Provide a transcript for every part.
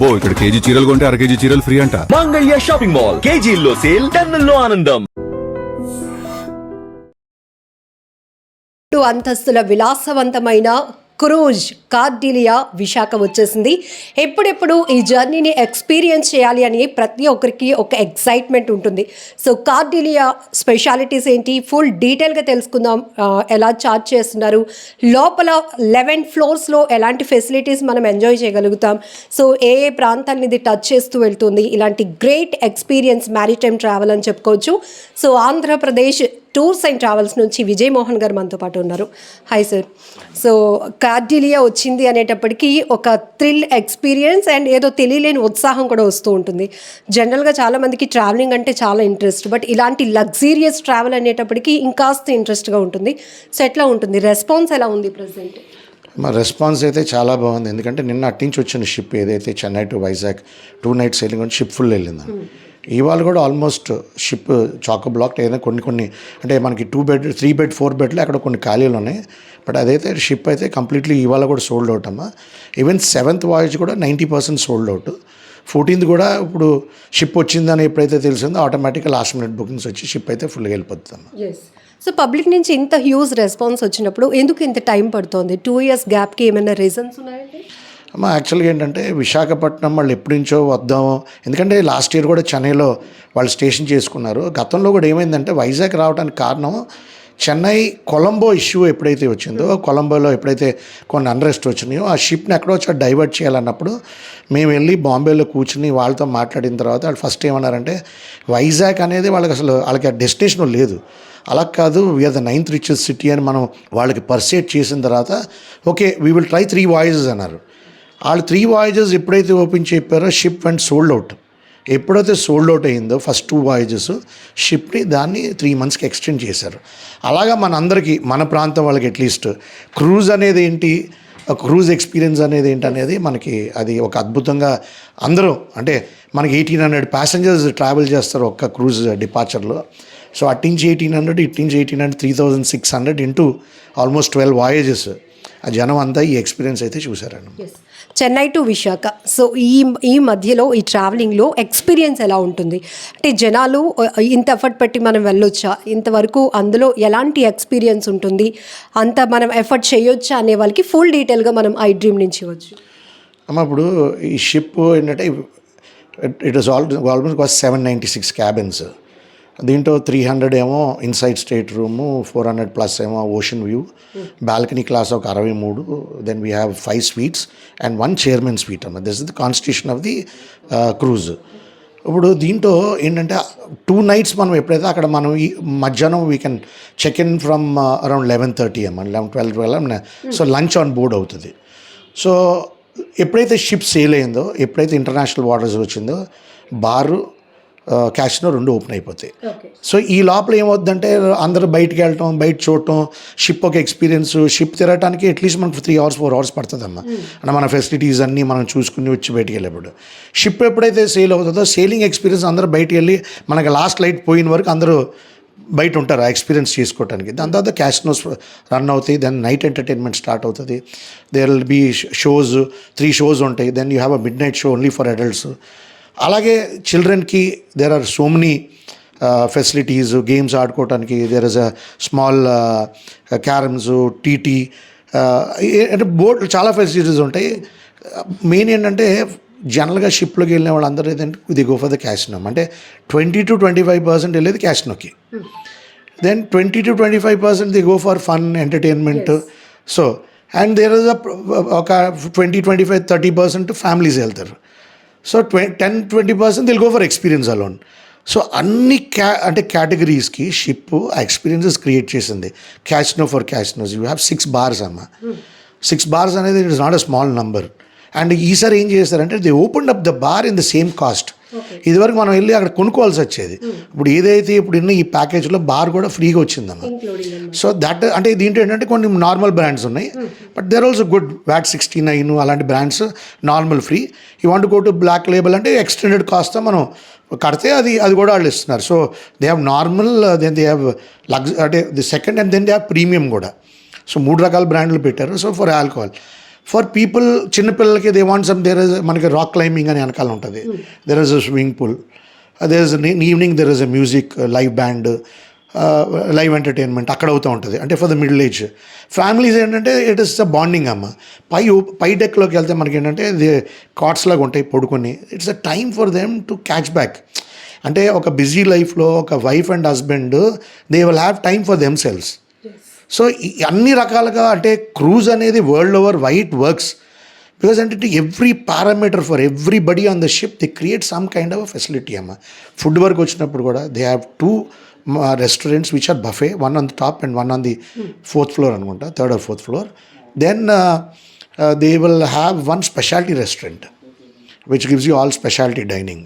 అబ్బో ఇక్కడ కేజీ చీరలు కొంటే అర కేజీ చీరలు ఫ్రీ అంట. మంగళ్య షాపింగ్ మాల్, కేజీల్లో సేల్, టన్నుల్లో ఆనందం. అంతస్తుల విలాసవంతమైన క్రూజ్ కార్డిలియా విశాఖ వచ్చేసింది. ఎప్పుడెప్పుడు ఈ జర్నీని ఎక్స్పీరియన్స్ చేయాలి అని ప్రతి ఒక్కరికి ఒక ఎక్సైట్మెంట్ ఉంటుంది. సో కార్డిలియా స్పెషాలిటీస్ ఏంటి, ఫుల్ డీటెయిల్గా తెలుసుకుందాం. ఎలా చార్జ్ చేస్తున్నారు, లోపల 11 ఫ్లోర్స్లో ఎలాంటి ఫెసిలిటీస్ మనం ఎంజాయ్ చేయగలుగుతాం, సో ఏ ప్రాంతాన్ని ఇది టచ్ చేస్తూ వెళ్తుంది, ఇలాంటి గ్రేట్ ఎక్స్పీరియన్స్ మ్యారిటైమ్ ట్రావెల్ అని చెప్పుకోవచ్చు. So Andhra Pradesh tours and travels నుంచి విజయ్ మోహన్ గారు మనతో పాటు ఉన్నారు. Hi sir. సో కార్డిలియా వచ్చింది అనేటప్పటికీ ఒక థ్రిల్ ఎక్స్పీరియన్స్ అండ్ ఏదో తెలియలేని ఉత్సాహం కూడా వస్తూ ఉంటుంది. జనరల్గా చాలామందికి ట్రావెలింగ్ అంటే చాలా ఇంట్రెస్ట్, బట్ ఇలాంటి లగ్జీరియస్ ట్రావెల్ అనేటప్పటికీ ఇంకాస్త ఇంట్రెస్ట్గా ఉంటుంది. సో ఎట్లా ఉంటుంది, రెస్పాన్స్ ఎలా ఉంది ప్రజెంట్? మా రెస్పాన్స్ అయితే చాలా బాగుంది. ఎందుకంటే నిన్న అట్టించి వచ్చిన షిప్ ఏదైతే Chennai to Vizag 2 nights sailing అని షిప్ ఫుల్ వెళ్ళింది. ఇవాళ కూడా ఆల్మోస్ట్ షిప్ చాకో బ్లాక్ ఏదైనా కొన్ని అంటే మనకి 2 bed 3 bed 4 bedలు అక్కడ కొన్ని ఖాళీలు ఉన్నాయి. బట్ అదైతే షిప్ అయితే కంప్లీట్లీ ఇవాళ కూడా సోల్డ్ అవుట్ అమ్మా. ఈవెన్ 7th voyage కూడా 90% సోల్డ్ అవుట్. 14th కూడా ఇప్పుడు షిప్ వచ్చిందని ఎప్పుడైతే తెలిసిందో ఆటోమేటిక్గా లాస్ట్ మినిట్ బుకింగ్స్ వచ్చి షిప్ అయితే ఫుల్గా వెళ్ళిపోతుందమ్మా. సో పబ్లిక్ నుంచి ఇంత హ్యూజ్ రెస్పాన్స్ వచ్చినప్పుడు ఎందుకు ఇంత టైం పడుతుంది? 2 years గ్యాప్కి ఏమైనా రీజన్స్ ఉన్నాయండి? అమ్మ యాక్చువల్గా ఏంటంటే విశాఖపట్నం వాళ్ళు ఎప్పటి నుంచో వద్దాము, ఎందుకంటే లాస్ట్ ఇయర్ కూడా చెన్నైలో వాళ్ళు స్టేషన్ చేసుకున్నారు. గతంలో కూడా ఏమైందంటే వైజాగ్ రావడానికి కారణం చెన్నై కొలంబో ఇష్యూ ఎప్పుడైతే వచ్చిందో, కొలంబోలో ఎప్పుడైతే కొన్ని అన్రెస్ట్ వచ్చినాయో ఆ షిప్ని ఎక్కడో వచ్చి డైవర్ట్ చేయాలన్నప్పుడు మేము వెళ్ళి బాంబేలో కూర్చుని వాళ్ళతో మాట్లాడిన తర్వాత వాళ్ళు ఫస్ట్ ఏమన్నారంటే వైజాగ్ అనేది వాళ్ళకి ఆ డెస్టినేషన్ లేదు, అలా కాదు, we are the 9th richest city అని మనం వాళ్ళకి పర్సేట్ చేసిన తర్వాత okay we will try 3 voyages అన్నారు. వాళ్ళు 3 voyages ఎప్పుడైతే ఓపెన్ చెప్పారో షిప్ వెంట్ సోల్డ్ అవుట్. ఎప్పుడైతే సోల్డ్ అవుట్ అయిందో ఫస్ట్ 2 voyages షిప్ని దాన్ని 3 monthsకి ఎక్స్టెండ్ చేశారు. అలాగా మనందరికీ మన ప్రాంతం వాళ్ళకి అట్లీస్ట్ క్రూజ్ అనేది ఏంటి, క్రూజ్ ఎక్స్పీరియన్స్ అనేది ఏంటి అనేది మనకి అది ఒక అద్భుతంగా అందరూ అంటే మనకి 1800 passengers ట్రావెల్ చేస్తారు ఒక్క క్రూజ్ డిపార్చర్లో. సో అట్టించి 1800, ఇట్టించి 1800, 3600 ఇంటూ ఆల్మోస్ట్ 12 voyages. ఆ జనం అంతా ఈ ఎక్స్పీరియన్స్ అయితే చూసారండి. చెన్నై టు విశాఖ, సో ఈ మధ్యలో ఈ ట్రావెలింగ్లో ఎక్స్పీరియన్స్ ఎలా ఉంటుంది? అంటే జనాలు ఇంత ఎఫర్ట్ పెట్టి మనం వెళ్ళొచ్చా, ఇంతవరకు అందులో ఎలాంటి ఎక్స్పీరియన్స్ ఉంటుంది, అంత మనం ఎఫర్ట్ చేయొచ్చా అనే వాళ్ళకి ఫుల్ డీటెయిల్గా మనం ఐ డ్రీమ్ నుంచి ఇవ్వచ్చు. అమ్మ ఇప్పుడు ఈ షిప్ ఏంటంటే ఇట్ వాస్ ఆల్మోస్ట్ 796 cabins. దీంట్లో 300 ఏమో ఇన్సైడ్ స్టేట్ రూము, 400+ ఏమో ఓషన్ వ్యూ, బాల్కనీ క్లాస్ ఒక 63, then we have 5 suites and 1 chairman suite అన్న. This is the constitution of the cruise. ఇప్పుడు దీంట్లో ఏంటంటే 2 nights మనం ఎప్పుడైతే అక్కడ మనం ఈ మధ్యాహ్నం we can check in from around 11:30 అమ్మ, 11-12 సో లంచ్ ఆన్ బోర్డ్ అవుతుంది. సో ఎప్పుడైతే షిప్ సేల్ అయిందో, ఎప్పుడైతే ఇంటర్నేషనల్ వాటర్స్ వచ్చిందో బారు క్యాసినో 2 ఓపెన్ అయిపోతాయి. సో ఈ లోపల ఏమవుద్దంటే అందరూ బయటికి వెళ్ళటం, బయట చూడటం, షిప్ ఒక ఎక్స్పీరియన్స్, షిప్ తిరగటానికి అట్లీస్ట్ మనకు 3 hours 4 hours పడుతుందమ్మా. అంటే మన ఫెసిలిటీస్ అన్నీ మనం చూసుకుని వచ్చి బయటికి వెళ్ళేప్పుడు షిప్ ఎప్పుడైతే సేల్ అవుతుందో సేలింగ్ ఎక్స్పీరియన్స్ అందరూ బయటికి వెళ్ళి మనకి లాస్ట్ లైట్ పోయిన వరకు అందరూ బయట ఉంటారు ఆ ఎక్స్పీరియన్స్ చేసుకోవడానికి. దాని తర్వాత క్యాసినోస్ రన్ అవుతాయి, దెన్ నైట్ ఎంటర్టైన్మెంట్ స్టార్ట్ అవుతుంది. There will be shows, 3 shows ఉంటాయి. Then you have a midnight show only for adults. అలాగే చిల్డ్రన్కి there are so many facilities, games ఆడుకోవడానికి. There is a small carroms, TT, అంటే board చాలా facilities ఉంటాయి. Main ఏంటంటే జనరల్గా షిప్లోకి వెళ్ళిన వాళ్ళందరూ ఏదంటే ఇది గో ఫర్ ద క్యాసినో, అంటే 20 to 25% వెళ్ళేది క్యాసినోకి. Then 20 to 25% they go for fun entertainment. So and there is ఒక 20-25-30% ఫ్యామిలీస్ వెళ్తారు. So 10-20% they'll go for experience alone. So అన్ని అంటే కేటగిరీస్కి షిప్ ఆ ఎక్స్పీరియన్సెస్ క్రియేట్ చేసింది. Casino for casinos you have 6 bars అమ్మ. 6 bars అనేది it is not a small number. And ఈసారి ఏం చేస్తారంటే they open up the bar in the same cost. ఇదివరకు మనం వెళ్ళి అక్కడ కొనుక్కోవాల్సి వచ్చేది. ఇప్పుడు ఏదైతే ఇప్పుడు ఈ ప్యాకేజ్లో బార్ కూడా ఫ్రీగా వచ్చిందమ్మా. సో దట్ అంటే దీంట్లో ఏంటంటే కొన్ని నార్మల్ బ్రాండ్స్ ఉన్నాయి, but there also good VAT 69 అలాంటి brands normal free. You want go to black label అంటే ఎక్స్టెండెడ్ కాస్ట్ మనం కడితే అది కూడా వాళ్ళు ఇస్తున్నారు. So they have normal, then they have అంటే the second, and then they have premium కూడా. సో 3 రకాల బ్రాండ్లు పెట్టారు. So for alcohol for people చిన్నపిల్లలకి దే వాంట్ సమ్ మనకి రాక్ క్లైంబింగ్ అని వెనకాల ఉంటుంది, there is a swimming pool, there is evening there is a music live band, live entertainment అక్కడ అవుతూ ఉంటుంది. అంటే for the middle age families ఏంటంటే ఇట్ ఇస్ అ బాండింగ్ అమ్మ. పై డెక్లోకి వెళ్తే మనకి ఏంటంటే ఇది కాట్స్ లాగా ఉంటాయి పడుకొని, it's a time for them to catch back. అంటే ఒక బిజీ లైఫ్లో ఒక wife and husband they will have time for themselves. So అన్ని రకాలుగా అంటే క్రూజ్ అనేది world over why it works because అంటే every parameter for everybody on the ship they create some kind of facility అమ్మ. Food వరకు వచ్చినప్పుడు కూడా they have 2 restaurants which are buffet, one on the top and one on the 4th floor అనుకుంటా, 3rd or 4th floor. Then they will have one specialty restaurant which gives you all specialty dining.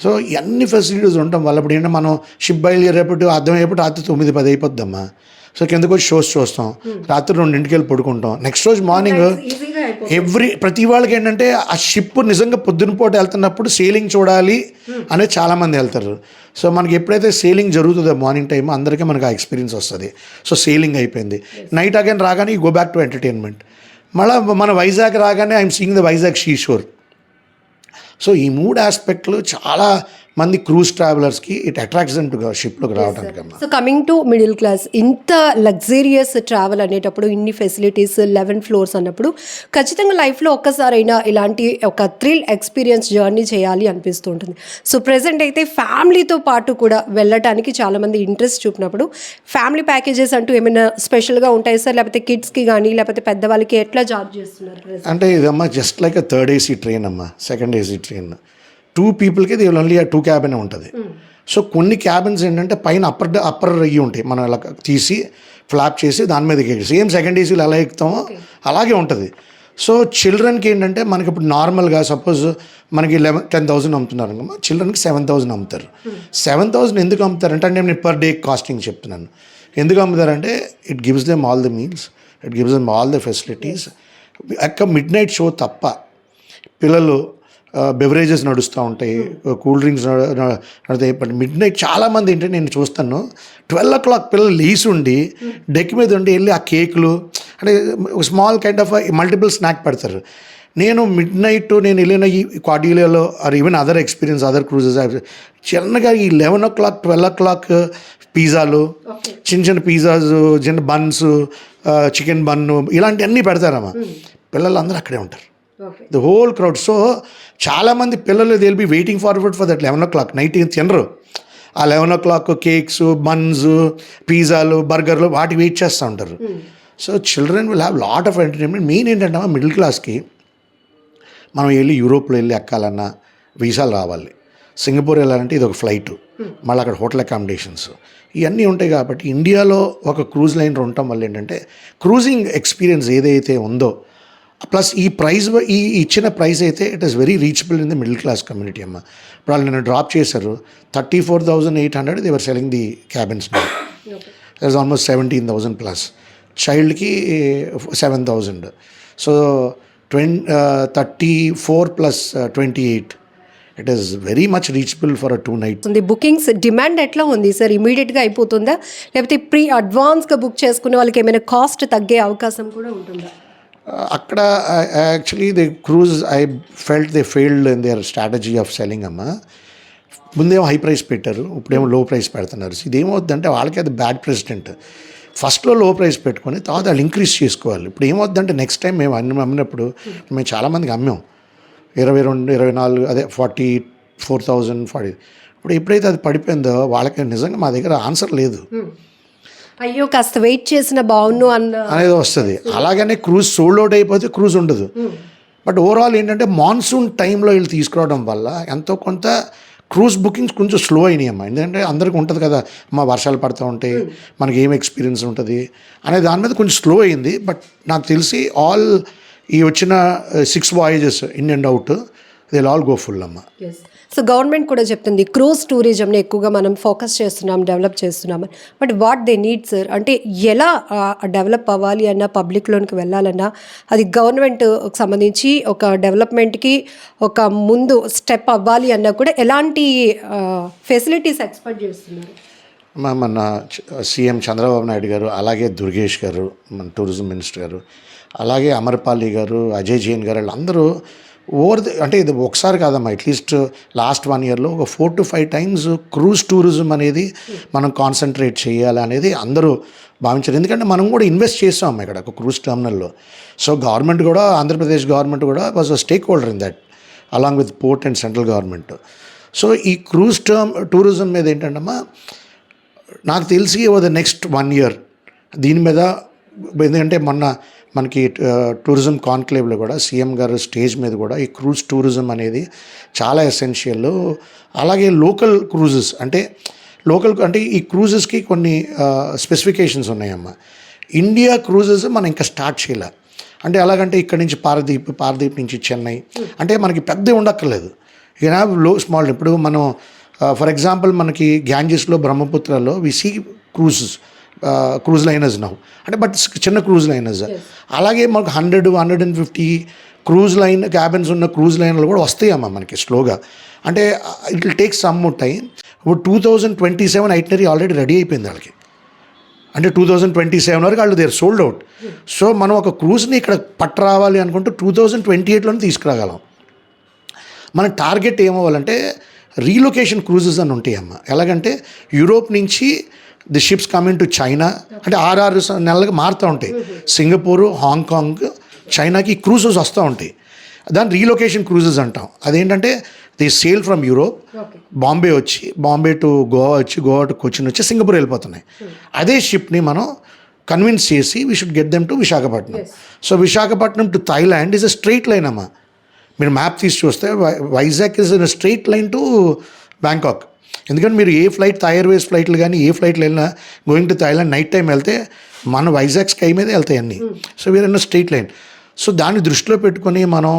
So ఇవన్నీ facilities ఉండటం వల్ల ఇప్పుడు ఏంటంటే మనం ship బయలుదేరేపటి అర్థమయ్యేపటి రాత్రి 9-10 అయిపోద్దమ్మా. So కిందకు వచ్చి షోస్ చూస్తాం, రాత్రి 2ంటికి వెళ్ళి పడుకుంటాం, నెక్స్ట్ రోజు మార్నింగ్ ప్రతి వాళ్ళకి ఏంటంటే ఆ షిప్ నిజంగా పొద్దునపూట వెళ్తున్నప్పుడు సేలింగ్ చూడాలి అనేది చాలామంది వెళ్తారు. సో మనకి ఎప్పుడైతే సేలింగ్ జరుగుతుందో మార్నింగ్ టైం అందరికీ మనకు ఆ ఎక్స్పీరియన్స్ వస్తుంది. సో సేలింగ్ అయిపోయింది, నైట్ అగైన్ రాగానే you go back to entertainment. మళ్ళీ మన వైజాగ్ రాగానే I'm seeing the Vizag she shore. So ఈ 3 ఆస్పెక్ట్లు చాలా మంది క్రూజ్ ట్రావెలర్స్కి ఇట్ అట్రాక్ట్స్ దెమ్ టు షిప్లోకి రావడానికి. So coming to middle class, ఇంత లగ్జరియస్ ట్రావెల్ అనేటప్పుడు ఇన్ని ఫెసిలిటీస్ 11 ఫ్లోర్స్ అన్నప్పుడు ఖచ్చితంగా లైఫ్లో ఒక్కసారైనా ఇలాంటి ఒక థ్రిల్ ఎక్స్పీరియన్స్ జర్నీ చేయాలి అనిపిస్తూ ఉంటుంది. సో ప్రెసెంట్ అయితే ఫ్యామిలీతో పాటు కూడా వెళ్ళటానికి చాలామంది ఇంట్రెస్ట్ చూపినప్పుడు ఫ్యామిలీ ప్యాకేజెస్ అంటూ ఏమైనా స్పెషల్గా ఉంటాయి సార్, లేకపోతే కిడ్స్కి కానీ లేకపోతే పెద్దవాళ్ళకి ఎట్లా చార్జ్ చేస్తున్నారు? అంటే ఇదమ్మా just like a 3rd AC train అమ్మా, 2nd AC ట్రైన్. 2 పీపుల్కి దే విల్ ఓన్లీ 2 క్యాబిన్ ఉంటుంది. సో కొన్ని క్యాబిన్స్ ఏంటంటే పైన అప్పర్ అయ్యి ఉంటాయి, మనం ఇలా తీసి ఫ్లాప్ చేసి దాని మీద ఎక్కి సేమ్ 2nd ACలో ఎలా ఎక్కుతామో అలాగే ఉంటుంది. సో చిల్డ్రన్కి ఏంటంటే మనకి ఇప్పుడు నార్మల్గా సపోజ్ మనకి 10,000 అమ్ముతున్నారు అనుకో, చిల్డ్రన్కి 7,000 అమ్ముతారు. 7,000 ఎందుకు అమ్ముతారంటే అంటే నేను పర్ డే కాస్టింగ్ చెప్తున్నాను. ఎందుకు అమ్ముతారంటే it gives them all the meals, it gives them all the facilities. అక్క మిడ్ నైట్ షో తప్ప పిల్లలు బెవరేజెస్ నడుస్తూ ఉంటాయి, కూల్ డ్రింక్స్ నడుతాయి. బట్ మిడ్ నైట్ చాలామంది ఏంటంటే నేను చూస్తాను 12 o'clock పిల్లలు లేచి ఉండి డెక్ మీద ఉండి వెళ్ళి ఆ కేకులు అంటే small kind of multiple snack పెడతారు. నేను మిడ్ నైట్ నేను వెళ్ళిన ఈ క్వార్డిలియాలో or even other experience other cruises చిన్నగా ఈ 11 o'clock 12 o'clock పిజ్జాలు, చిన్న పిజ్జాస్, చిన్న బన్స్, చికెన్ బన్ను ఇలాంటివన్నీ పెడతారమ్మా. పిల్లలు అక్కడే ఉంటారు, ద హోల్ క్రౌడ్. సో చాలామంది పిల్లలు they will be waiting forward for that 11 o'clock. Night తినరు, ఆ 11 o'clock కేక్స్, బన్స్, పిజ్జాలు, బర్గర్లు వాటికి వెయిట్ చేస్తూ ఉంటారు. So children will have lot of entertainment. Main ఏంటంటే మిడిల్ క్లాస్కి మనం వెళ్ళి యూరోప్లో వెళ్ళి ఎక్కాలన్నా వీసాలు రావాలి, సింగపూర్ వెళ్ళాలంటే ఇది ఒక ఫ్లైట్, మళ్ళీ అక్కడ హోటల్ అకామిడేషన్స్ ఇవన్నీ ఉంటాయి. కాబట్టి ఇండియాలో ఒక క్రూజ్ లైనర్ ఉండటం వల్ల ఏంటంటే క్రూజింగ్ ఎక్స్పీరియన్స్ ఏదైతే ఉందో ప్లస్ ఈ ప్రైస్ ఈ ఇచ్చిన ప్రైస్ అయితే it is very reachable in the middle class community అమ్మ. ఇప్పుడు వాళ్ళు నన్ను డ్రాప్ చేశారు 34,800 they were selling the cabins. That is almost 17,000 plus, చైల్డ్కి 7,000. So 34 plus 28 it is very much reachable for a 2 nights. Bookings demand ఎట్లా ఉంది sir? ఇమీడియట్గా అయిపోతుందా, లేకపోతే ప్రీ అడ్వాన్స్గా బుక్ చేసుకునే వాళ్ళకి ఏమైనా కాస్ట్ తగ్గే అవకాశం కూడా ఉంటుందా? అక్కడ actually the cruise I felt they failed in there strategy of selling అమ్మ. ముందేమో హై ప్రైస్ పెట్టారు, ఇప్పుడేమో లో ప్రైస్ పెడుతున్నారు. ఇదేమవుద్దంటే వాళ్ళకి అది బ్యాడ్ ప్రెసిడెంట్. ఫస్ట్లో లో ప్రైస్ పెట్టుకొని తర్వాత వాళ్ళు ఇంక్రీజ్ చేసుకోవాలి. ఇప్పుడు ఏమవుద్దంటే నెక్స్ట్ టైం మేము అమ్మినప్పుడు మేము చాలామందికి అమ్మాం 22, 24 అదే 44,000 40. ఇప్పుడు ఎప్పుడైతే అది పడిపోయిందో వాళ్ళకి నిజంగా మా దగ్గర ఆన్సర్ లేదు, అయ్యో కాస్త వెయిట్ చేసిన బాగున్ను అనేది వస్తుంది. అలాగనే క్రూజ్ సోల్డ్ అవుట్ అయిపోతే క్రూజ్ ఉండదు. బట్ ఓవరాల్ ఏంటంటే మాన్సూన్ టైంలో వీళ్ళు తీసుకురావడం వల్ల ఎంతో కొంత క్రూజ్ బుకింగ్స్ కొంచెం స్లో అయినాయి అమ్మా. ఎందుకంటే అందరికీ ఉంటుంది కదా మా వర్షాలు పడుతూ ఉంటాయి, మనకి ఏం ఎక్స్పీరియన్స్ ఉంటుంది అనే దాని మీద కొంచెం స్లో అయింది. బట్ నాకు తెలిసి ఆల్ ఈ వచ్చిన 6 voyages in and out they will all go full అమ్మ. సో గవర్నమెంట్ కూడా చెప్తుంది క్రూజ్ టూరిజంని ఎక్కువగా మనం ఫోకస్ చేస్తున్నాం, డెవలప్ చేస్తున్నామని. But what they need sir అంటే ఎలా డెవలప్ అవ్వాలి అన్న, పబ్లిక్లోనికి వెళ్ళాలన్నా అది గవర్నమెంట్కి సంబంధించి ఒక డెవలప్మెంట్కి ఒక ముందు స్టెప్ అవ్వాలి అన్నా కూడా ఎలాంటి ఫెసిలిటీస్ ఎక్స్పెక్ట్ చేస్తున్నారు? మన సీఎం చంద్రబాబు నాయుడు గారు అలాగే దుర్గేష్ గారు మన టూరిజం మినిస్టర్ గారు అలాగే అమర్పాలి గారు, అజయ్ జైన్ గారు వీళ్ళందరూ అంటే ఇది ఒకసారి కాదమ్మా, అట్లీస్ట్ లాస్ట్ 1 yearలో ఒక 4 to 5 times క్రూజ్ టూరిజం అనేది మనం కాన్సన్ట్రేట్ చేయాలి అనేది అందరూ భావించారు. ఎందుకంటే మనం కూడా ఇన్వెస్ట్ చేసాం ఇక్కడ ఒక క్రూజ్ టెర్మినల్లో. సో గవర్నమెంట్ కూడా, ఆంధ్రప్రదేశ్ గవర్నమెంట్ కూడా was a stake holder in that along with port and central government. So ఈ క్రూజ్ టూరిజం మీద ఏంటంటమ్మా, నాకు తెలిసి ఓవర్ ద నెక్స్ట్ 1 year దీని మీద, ఎందుకంటే మొన్న మనకి టూరిజం కాన్క్లేవ్లో కూడా సీఎం గారు స్టేజ్ మీద కూడా ఈ క్రూజ్ టూరిజం అనేది చాలా ఎసెన్షియల్. అలాగే లోకల్ క్రూజెస్ అంటే ఈ క్రూజెస్కి కొన్ని స్పెసిఫికేషన్స్ ఉన్నాయమ్మా. ఇండియా క్రూజెస్ మనం ఇంకా స్టార్ట్ చేయాలి. అంటే ఎలాగంటే ఇక్కడ నుంచి పారదీప్ నుంచి చెన్నై అంటే మనకి పెద్ద ఉండక్కర్లేదు. You have small. ఇప్పుడు మనం ఫర్ ఎగ్జాంపుల్ మనకి గ్యాంజెస్లో, బ్రహ్మపుత్రలో we see cruise liners now, అంటే బట్ చిన్న క్రూజ్ లైనర్స్. అలాగే మనకు 100-150 క్రూజ్ లైన్ క్యాబిన్స్ ఉన్న క్రూజ్ లైనర్లు కూడా వస్తాయమ్మా మనకి స్లోగా. అంటే it will take some time. ఇప్పుడు 2027 ఐటినరీ ఆల్రెడీ రెడీ అయిపోయింది వాళ్ళకి. అంటే 2027 వరకు వాళ్ళు దేర్ సోల్డ్ అవుట్. సో మనం ఒక క్రూజ్ని ఇక్కడ పట్టరావాలి అనుకుంటూ 2028లోనే తీసుకురాగలం. మన టార్గెట్ ఏమవ్వాలంటే రీలొకేషన్ క్రూజెస్ అని ఉంటాయమ్మా. ఎలాగంటే యూరోప్ నుంచి the ships coming to China, అంటే 6 నెలలకు మారుతూ ఉంటాయి. సింగపూరు, హాంకాంగ్, చైనాకి క్రూజెస్ వస్తూ ఉంటాయి. దాన్ని రీలొకేషన్ క్రూజెస్ అంటాం. అదేంటంటే the sale from Europe, Bombay to Goa వచ్చి, గోవా టు కొచ్చిన్ వచ్చి సింగపూర్ వెళ్ళిపోతున్నాయి. అదే షిప్ని మనం కన్విన్స్ చేసి we should get them to Visakhapatnam. So Visakhapatnam to Thailand is a straight line అమ్మా. మీరు మ్యాప్ తీసి చూస్తే Vizag is in straight line to Bangkok. ఎందుకంటే మీరు ఏ ఫ్లైట్, ఎయిర్వేస్ ఫ్లైట్లు కానీ ఏ ఫ్లైట్లు వెళ్ళినా going to Thailand night time వెళ్తే మన వైజాగ్ స్కై మీదే వెళ్తాయి అన్నీ. So we are in straight line. So దాన్ని దృష్టిలో పెట్టుకొని మనం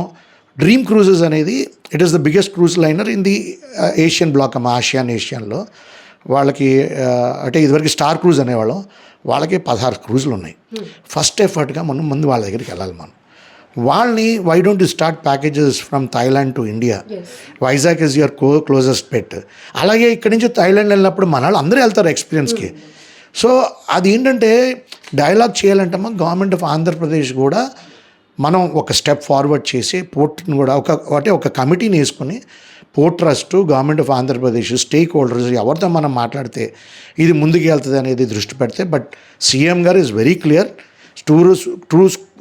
డ్రీమ్ క్రూజెస్ అనేది it is the biggest cruise liner in the Asian block అమ్మా. ఏషియన్లో వాళ్ళకి అంటే ఇదివరకు స్టార్ క్రూజ్ అనేవాళ్ళం, వాళ్ళకి 16 క్రూజులు ఉన్నాయి. ఫస్ట్ ఎఫర్ట్గా మనం ముందు వాళ్ళ దగ్గరికి వెళ్ళాలి. మనం వాళ్ళని why don't you start packages from Thailand to India. Vizag is your closest bet. అలాగే ఇక్కడి నుంచి థాయిలాండ్ వెళ్ళినప్పుడు మన వాళ్ళు అందరూ వెళ్తారు ఎక్స్పీరియన్స్కి. సో అది ఏంటంటే డైలాగ్ చేయాలంటే గవర్నమెంట్ ఆఫ్ ఆంధ్రప్రదేశ్ కూడా మనం ఒక స్టెప్ ఫార్వర్డ్ చేసి పోర్ట్ని కూడా ఒక కమిటీని వేసుకొని port trust, government of Andhra Pradesh, stake holders ఎవరితో మనం మాట్లాడితే ఇది ముందుకు వెళ్తుంది అనేది దృష్టి పెడితే. బట్ సీఎం గారు is very clear.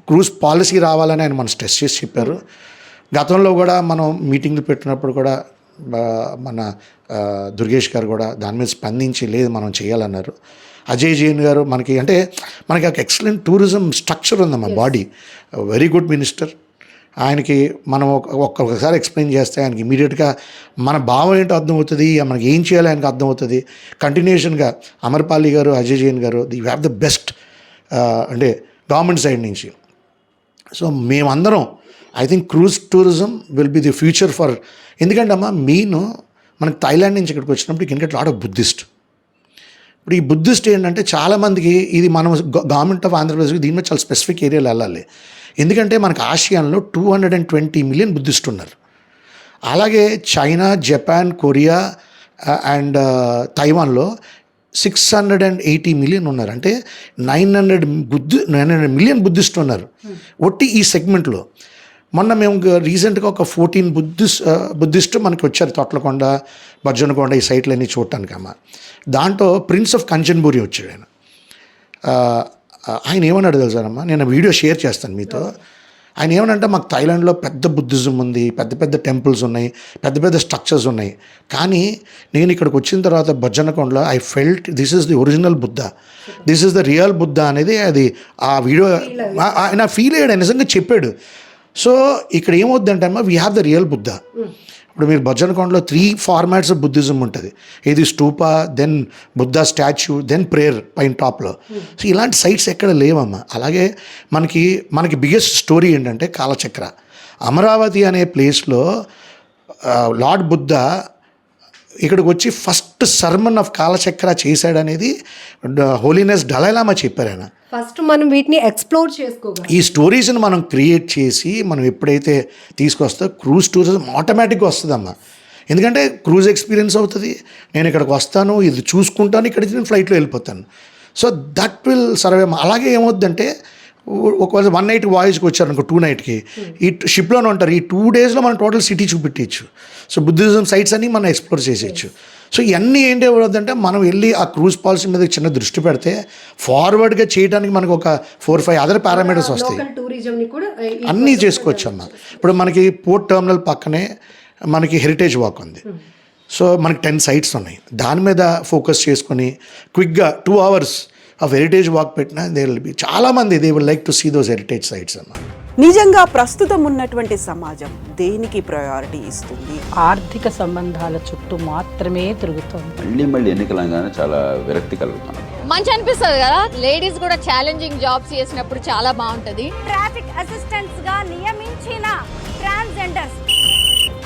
Cruise policy రావాలని ఆయన మనం స్ట్రెస్ చేసి చెప్పారు. గతంలో కూడా మనం మీటింగ్లు పెట్టినప్పుడు కూడా మన దుర్గేష్ గారు కూడా దాని మీద స్పందించి లేదు మనం చేయాలన్నారు. అజయ్ జైన్ గారు మనకి ఒక ఎక్సలెంట్ టూరిజం స్ట్రక్చర్ ఉందమ్మా. Body very good minister. ఆయనకి మనం ఒక్కసారి ఎక్స్ప్లెయిన్ చేస్తే ఆయనకి ఇమీడియట్గా మన భావం ఏంటో అర్థమవుతుంది, మనకి ఏం చేయాలి ఆయనకు అర్థమవుతుంది. కంటిన్యూషన్గా అమర్పాలి గారు, అజయ్ జైన్ గారు యూ హ్యావ్ ద బెస్ట్ అంటే గవర్నమెంట్ సైడ్ నుంచి. సో మేమందరం I think cruise tourism will be the future for. ఎందుకంటే అమ్మా మెయిన్ మనకి థాయిలాండ్ నుంచి ఇక్కడికి వచ్చినప్పుడు can get lot of Buddhist. ఇప్పుడు ఈ బుద్ధిస్ట్ ఏంటంటే చాలామందికి ఇది మనం గవర్నమెంట్ ఆఫ్ ఆంధ్రప్రదేశ్కి దీని మీద చాలా స్పెసిఫిక్ ఏరియాలో వెళ్ళాలి. ఎందుకంటే మనకు ఆసియాలో 220 million బుద్ధిస్ట్ ఉన్నారు. అలాగే చైనా, జపాన్, కొరియా అండ్ తైవాన్లో 680 million ఉన్నారు. అంటే 900 million బుద్ధిస్ట్ ఉన్నారు ఒట్టి ఈ సెగ్మెంట్లో. మొన్న మేము రీసెంట్గా ఒక 14 బుద్ధిస్ట్ మనకి వచ్చారు తొట్లకొండ, బజ్జనకొండ ఈ సైట్లన్నీ చూడటానికి అమ్మ. దాంట్లో ప్రిన్స్ ఆఫ్ కంచన్బూరి వచ్చాడు ఆయన. ఆయన ఏమన్నాడు తెలుసానమ్మా, నేను వీడియో షేర్ చేస్తాను మీతో. ఆయన ఏమనంటే మాకు థాయిలాండ్లో పెద్ద బుద్ధిజం ఉంది, పెద్ద పెద్ద టెంపుల్స్ ఉన్నాయి, పెద్ద పెద్ద స్ట్రక్చర్స్ ఉన్నాయి. కానీ నేను ఇక్కడికి వచ్చిన తర్వాత బజ్జనకొండలో I felt this is the original Buddha, this is the real Buddha అనేది అది ఆ వీడియో ఆయన ఫీల్ అయ్యాడు, నిజంగా చెప్పాడు. సో ఇక్కడ ఏమవుద్దంటే అమ్మా we have the real Buddha. ఇప్పుడు మీరు బజ్జనకొండలో 3 formats ఆఫ్ బుద్ధిజం ఉంటుంది. ఇది stupa, then Buddha statue, then prayer పైన టాప్లో. సో ఇలాంటి సైట్స్ ఎక్కడ లేవమ్మా. అలాగే మనకి బిగ్గెస్ట్ స్టోరీ ఏంటంటే కాలచక్ర. అమరావతి అనే ప్లేస్లో లార్డ్ బుద్ధ ఇక్కడికి వచ్చి ఫస్ట్ సర్మన్ ఆఫ్ కాలచక్ర చేశాడనేది హోలీనెస్ డలైలామా చెప్పారు ఆయన. ఫస్ట్ మనం వీటిని ఎక్స్ప్లోర్ చేసుకోవాలి. ఈ స్టోరీస్ని మనం క్రియేట్ చేసి మనం ఎప్పుడైతే తీసుకొస్తా క్రూజ్ టూరిజం ఆటోమేటిక్గా వస్తుందమ్మా. ఎందుకంటే క్రూజ్ ఎక్స్పీరియన్స్ అవుతుంది, నేను ఇక్కడికి వస్తాను, ఇది చూసుకుంటాను, ఇక్కడికి నేను ఫ్లైట్లో వెళ్ళిపోతాను. So that will survey. అలాగే ఏమవుద్దంటే ఒకవేళ 1 నైట్కి వాయిస్కి వచ్చారు అనుకో 2 నైట్కి ఈ షిప్లోనే ఉంటారు. ఈ 2 డేస్లో మనం టోటల్ సిటీ చూపెట్టచ్చు. సో బుద్ధిజం సైట్స్ అన్ని మనం ఎక్స్ప్లోర్ చేసేయచ్చు. సో ఇవన్నీ ఏంటి అవుతుందంటే మనం వెళ్ళి ఆ క్రూజ్ పాలసీ మీద చిన్న దృష్టి పెడితే ఫార్వర్డ్గా చేయడానికి మనకు ఒక 4-5 అదర్ పారామీటర్స్ వస్తాయి. టూరిజంని కూడా అన్నీ చేసుకోవచ్చు అన్న. ఇప్పుడు మనకి పోర్ట్ టెర్మినల్ పక్కనే మనకి హెరిటేజ్ వాక్ ఉంది. సో మనకి 10 సైట్స్ ఉన్నాయి. దాని మీద ఫోకస్ చేసుకొని క్విక్గా 2 hours ఆఫ్ హెరిటేజ్ వాక్ పెట్టినా చాలామంది they will like to see those heritage sites అన్న. నిజంగా ప్రస్తుతం ఉన్నటువంటి సమాజం దేనికి ప్రయారిటీ ఇస్తుంది? ఆర్థిక సంబంధాల చుట్టూ మాత్రమే తిరుగుతోంది. మళ్ళీ ఎన్నికలంగానే చాలా విరక్తి కలుగుతాను. మంచి అనిపిస్తుంది కదా, లేడీస్ కూడా ఛాలెంజింగ్ జాబ్స్ చేసినప్పుడు చాలా బాగుంటది. ట్రాఫిక్ అసిస్టెంట్స్ గా నియమించిన ట్రాన్స్జెండర్స్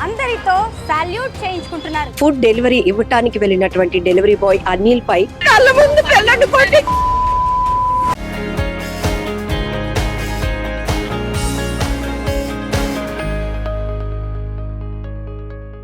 అందరితో సాల్యూట్ చేయించుకుంటున్నారు. ఫుడ్ డెలివరీ ఇవ్వటానికి వెళ్ళినటువంటి డెలివరీ బాయ్ అనిల్ పై కళ్ళ ముందు పెళ్ళండి